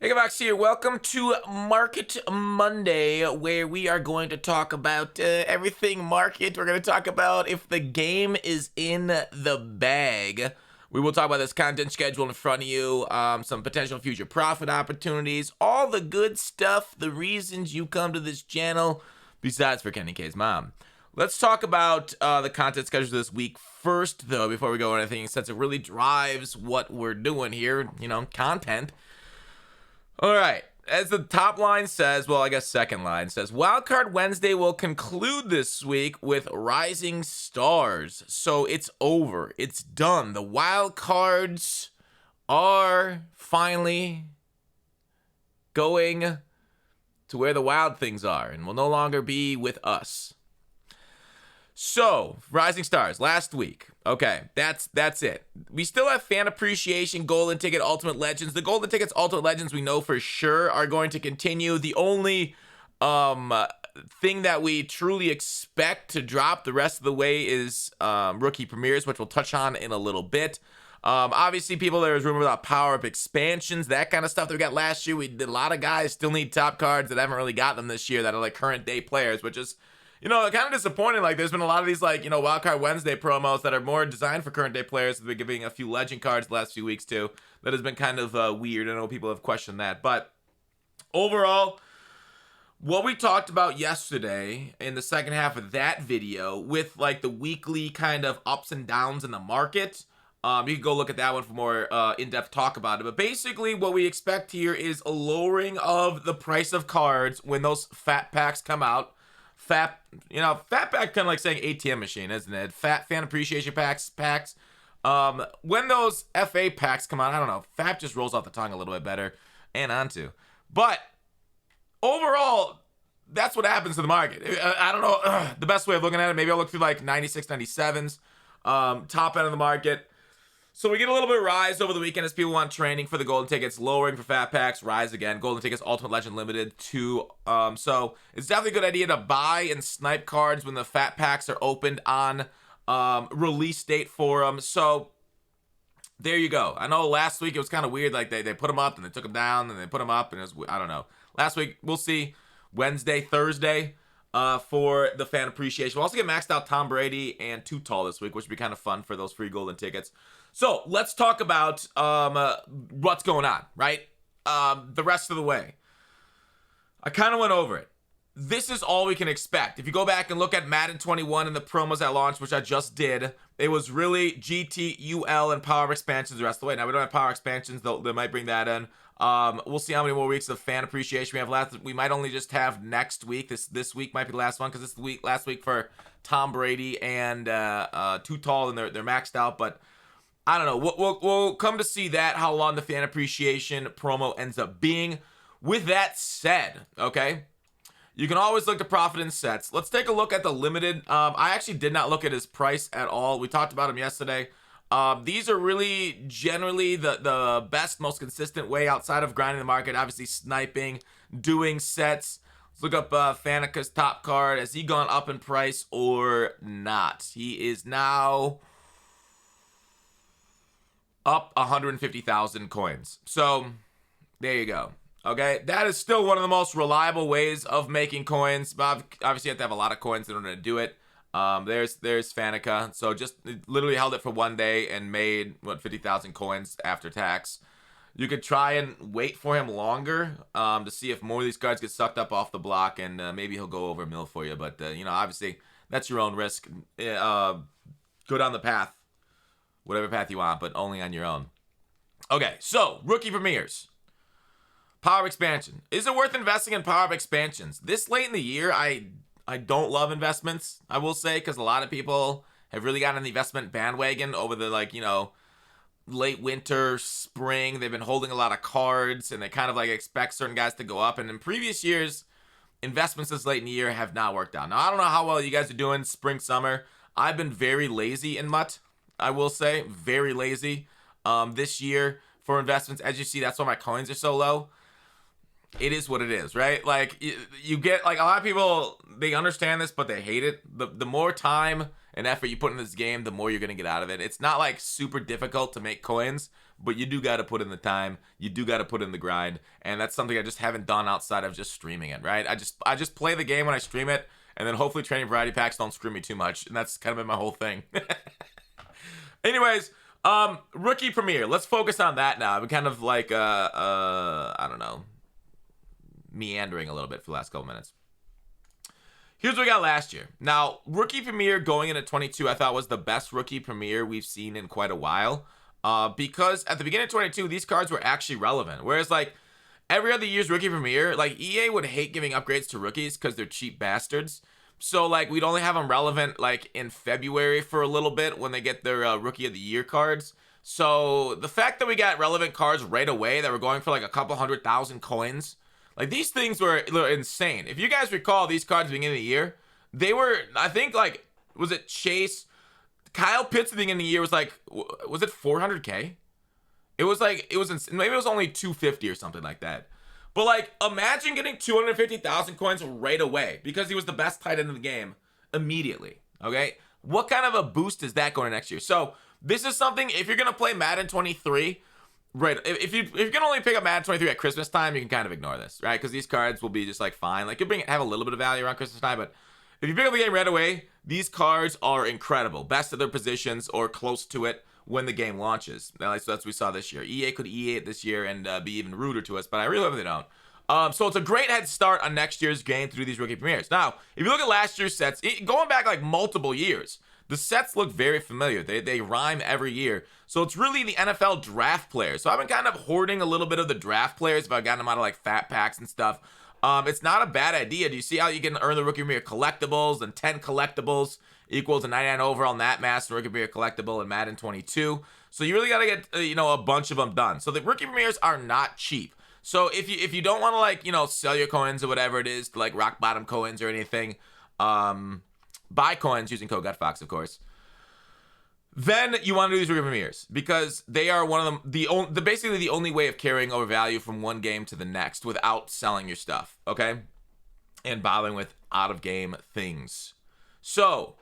Hey Box here. Welcome to Market Monday, where we are going to talk about everything market. We're going to talk about if the game is in the bag. We will talk about this content schedule in front of you, some potential future profit opportunities, all the good stuff, the reasons you come to this channel, besides for Kenny K's mom. Let's talk about the content schedule this week first, though, before we go into anything, since it really drives what we're doing here, content. All right. As the top line says, well, I guess second line says, Wildcard Wednesday will conclude this week with Rising Stars. So it's over. It's done. The wild cards are finally going to where the wild things are and will no longer be with us. So, Rising Stars, last week. Okay, that's it. We still have fan appreciation, Golden Ticket, Ultimate Legends. The Golden Tickets, Ultimate Legends, we know for sure are going to continue. The only thing that we truly expect to drop the rest of the way is Rookie Premieres, which we'll touch on in a little bit. Obviously, there was rumor about power-up expansions, that kind of stuff that we got last year. We did a lot of guys still need top cards that haven't really got them this year that are like current day players, which is kind of disappointing. Like, there's been a lot of these, Wildcard Wednesday promos that are more designed for current day players. They've been giving a few legend cards the last few weeks, too. That has been kind of weird. I know people have questioned that. But overall, what we talked about yesterday in the second half of that video with, the weekly kind of ups and downs in the market, you can go look at that one for more in-depth talk about it. But basically, what we expect here is a lowering of the price of cards when those fat packs come out. Fat pack, kind of like saying ATM machine, isn't it? Fat fan appreciation packs. When those FA packs come out, I don't know. Fat just rolls off the tongue a little bit better, and onto. But overall, that's what happens to the market. I don't know the best way of looking at it. Maybe I'll look through 96, 97s, top end of the market. So we get a little bit of rise over the weekend as people want training for the golden tickets, lowering for fat packs, rise again. Golden tickets, Ultimate Legend Limited too. So it's definitely a good idea to buy and snipe cards when the fat packs are opened on release date for them. So there you go. I know last week it was kind of weird. Like they put them up and they took them down and they put them up and it was, I don't know. Last week we'll see Wednesday, Thursday. For the fan appreciation. We'll also get maxed out Tom Brady and Too Tall this week, which would be kind of fun for those free golden tickets. So let's talk about what's going on, right? The rest of the way. I kind of went over it. This is all we can expect. If you go back and look at Madden 21 and the promos at launch, which I just did, it was really GT, UL, and power expansions the rest of the way. Now, we don't have power expansions. They might bring that in. We'll see how many more weeks of fan appreciation we have left. We might only just have next week. This week might be the last one because it's the last week for Tom Brady and Too Tall, and they're maxed out. But I don't know. We'll come to see that, how long the fan appreciation promo ends up being. With that said, okay, you can always look to profit in sets. Let's take a look at the limited. I actually did not look at his price at all. We talked about him yesterday. These are really generally the best, most consistent way outside of grinding the market. Obviously, sniping, doing sets. Let's look up Fanika's top card. Has he gone up in price or not? He is now up 150,000 coins. So there you go. Okay, that is still one of the most reliable ways of making coins. But obviously, you have to have a lot of coins in order to do it. There's Fanica. So just literally held it for one day and made 50,000 coins after tax. You could try and wait for him longer to see if more of these cards get sucked up off the block, and maybe he'll go over a mil for you. But obviously that's your own risk. Go down the path, whatever path you want, but only on your own. Okay, so rookie premieres. Power expansion. Is it worth investing in power expansions? This late in the year, I don't love investments, I will say, because a lot of people have really gotten on the investment bandwagon over the, late winter, spring. They've been holding a lot of cards, and they kind of, expect certain guys to go up. And in previous years, investments this late in the year have not worked out. Now, I don't know how well you guys are doing spring, summer. I've been very lazy in MUT, I will say. Very lazy this year for investments. As you see, that's why my coins are so low. It is what it is, right? You get, a lot of people, they understand this, but they hate it. The more time and effort you put in this game, the more you're going to get out of it. It's not, super difficult to make coins, but you do got to put in the time. You do got to put in the grind, and that's something I just haven't done outside of just streaming it, right? I just play the game when I stream it, and then hopefully training variety packs don't screw me too much, and that's kind of been my whole thing. Anyways, rookie premiere. Let's focus on that now. I've been kind of like I don't know, meandering a little bit for the last couple minutes. Here's what we got last year. Now, rookie premiere going into 22, I thought was the best rookie premiere we've seen in quite a while. Because at the beginning of 22, these cards were actually relevant. Whereas, like, every other year's rookie premiere, like, EA would hate giving upgrades to rookies because they're cheap bastards. So, like, we'd only have them relevant, like, in February for a little bit when they get their rookie of the year cards. So, the fact that we got relevant cards right away that were going for, like, a couple 100,000 coins, like, these things were insane. If you guys recall these cards at the beginning of the year, they were, I think, like, was it Chase? Kyle Pitts at the beginning of the year was like, was it 400K? It was like, maybe it was only 250 or something like that. But, like, imagine getting 250,000 coins right away because he was the best tight end in the game immediately, okay? What kind of a boost is that going next year? So, this is something, if you're going to play Madden 23, right, if you can only pick up Madden 23 at Christmas time, you can kind of ignore this, right? Because these cards will be just, like, fine. Like, you'll have a little bit of value around Christmas time, but if you pick up the game right away, these cards are incredible. Best of their positions or close to it when the game launches. So that's what we saw this year. EA could EA it this year and be even ruder to us, but I really hope they don't. So it's a great head start on next year's game through these rookie premieres. Now, if you look at last year's sets, going back like multiple years, the sets look very familiar. They rhyme every year. So it's really the NFL draft players. So I've been kind of hoarding a little bit of the draft players if I've gotten them out of like fat packs and stuff. It's not a bad idea. Do you see how you can earn the rookie premiere collectibles, and 10 collectibles equals a 99 overall Nat Mass rookie premiere collectible in Madden 22? So you really got to get a bunch of them done. So the rookie premieres are not cheap. So if you don't want to like sell your coins or whatever it is to like rock bottom coins or anything, buy coins using code GutFox, of course. Then you want to do these rookie premieres because they are one of them, basically the only way of carrying over value from one game to the next without selling your stuff, okay? And bothering with out of game things. So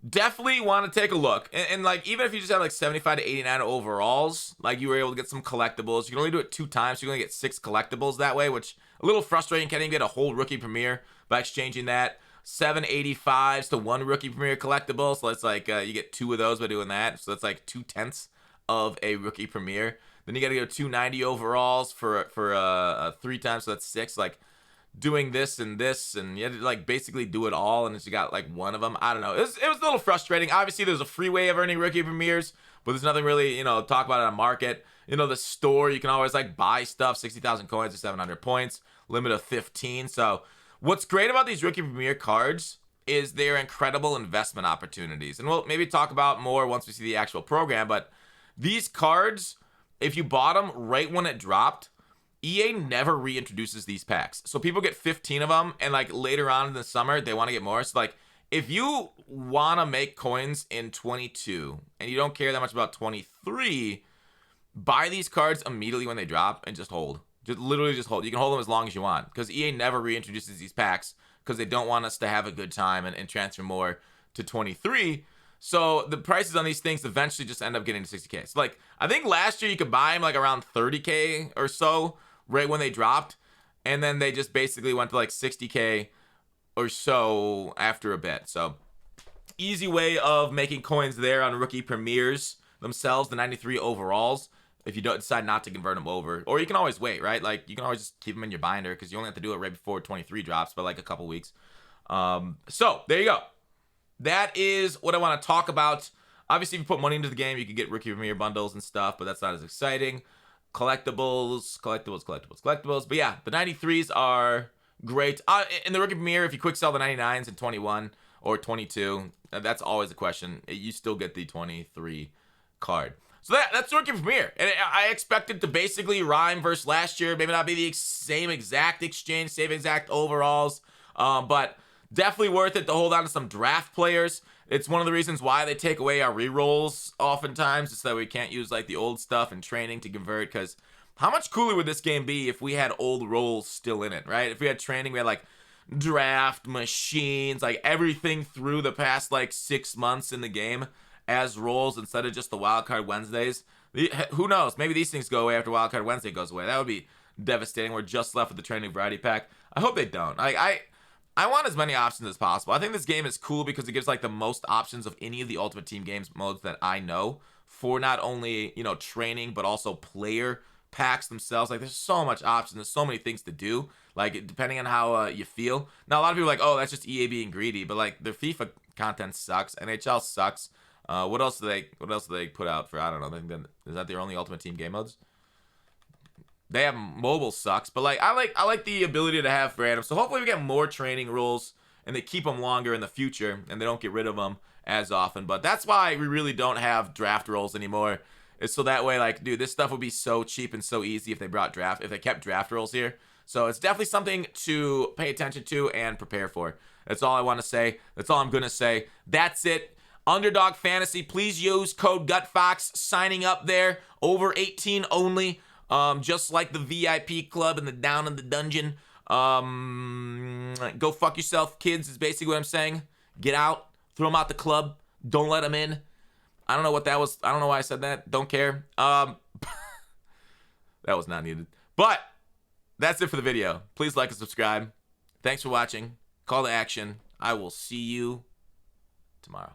definitely want to take a look. And like, even if you just have like 75 to 89 overalls, like you were able to get some collectibles, you can only do it 2 times. So you can only get 6 collectibles that way, which a little frustrating. Can't even get a whole rookie premiere by exchanging that. 785s to 1 rookie premiere collectible, so it's like you get 2 of those by doing that, so that's like 2/10 of a rookie premiere. Then you got to go 290 overalls for 3 times, so that's 6. Like doing this, and you had to like basically do it all, and you got like 1 of them. I don't know. It was a little frustrating. Obviously, there's a free way of earning rookie premieres, but there's nothing really talk about it on market. The store, you can always like buy stuff. 60,000 coins or 700 points, limit of 15. So what's great about these rookie premiere cards is they're incredible investment opportunities. And we'll maybe talk about more once we see the actual program, but these cards, if you bought them right when it dropped, EA never reintroduces these packs. So people get 15 of them, and like later on in the summer, they want to get more. So like, if you want to make coins in 22 and you don't care that much about 23, buy these cards immediately when they drop and just hold. Literally just hold. You can hold them as long as you want because EA never reintroduces these packs because they don't want us to have a good time and transfer more to 23. So the prices on these things eventually just end up getting to 60K. So like, I think last year you could buy them like around 30K or so right when they dropped. And then they just basically went to like 60K or so after a bit. So easy way of making coins there on rookie premieres themselves, the 93 overalls. If you don't decide not to convert them over, or you can always wait, right? Like you can always just keep them in your binder because you only have to do it right before 23 drops, by like a couple weeks. So there you go. That is what I want to talk about. Obviously, if you put money into the game, you can get rookie premiere bundles and stuff, but that's not as exciting. Collectibles. But yeah, the 93s are great. In the rookie premiere, if you quick sell the 99s in 21 or 22, that's always a question. You still get the 23 card. So that's rookie premiere, and I expect it to basically rhyme versus last year. Maybe not be the same exact exchange, same exact overalls, but definitely worth it to hold on to some draft players. It's one of the reasons why they take away our rerolls oftentimes, is that we can't use like the old stuff in training to convert. Because how much cooler would this game be if we had old rolls still in it, right? If we had training, we had like draft machines, like everything through the past like 6 months in the game as rolls instead of just the wildcard Wednesdays. Who knows? Maybe these things go away after Wildcard Wednesday goes away. That would be devastating. We're just left with the training variety pack. I hope they don't. I want as many options as possible. I think this game is cool because it gives like the most options of any of the Ultimate Team games modes that I know for not only, you know, training but also player packs themselves. Like there's so much options. There's so many things to do. Like depending on how you feel. Now a lot of people are like, oh, that's just EA being greedy, but like their FIFA content sucks. NHL sucks. What else do they put out for? I don't know. Is that their only Ultimate Team game modes? They have mobile sucks, but like I like the ability to have random. So hopefully we get more training rules and they keep them longer in the future and they don't get rid of them as often. But that's why we really don't have draft rolls anymore. It's so that way, like, dude, this stuff would be so cheap and so easy if they kept draft rolls here. So it's definitely something to pay attention to and prepare for. That's all I want to say. That's all I'm gonna say. That's it. Underdog Fantasy, please use code GUTFOX, signing up there, over 18 only, just like the VIP club and the Down in the Dungeon. Go fuck yourself, kids, is basically what I'm saying. Get out, throw them out the club, don't let them in. I don't know what that was. I don't know why I said that. Don't care. That was not needed. But that's it for the video. Please like and subscribe. Thanks for watching. Call to action. I will see you tomorrow.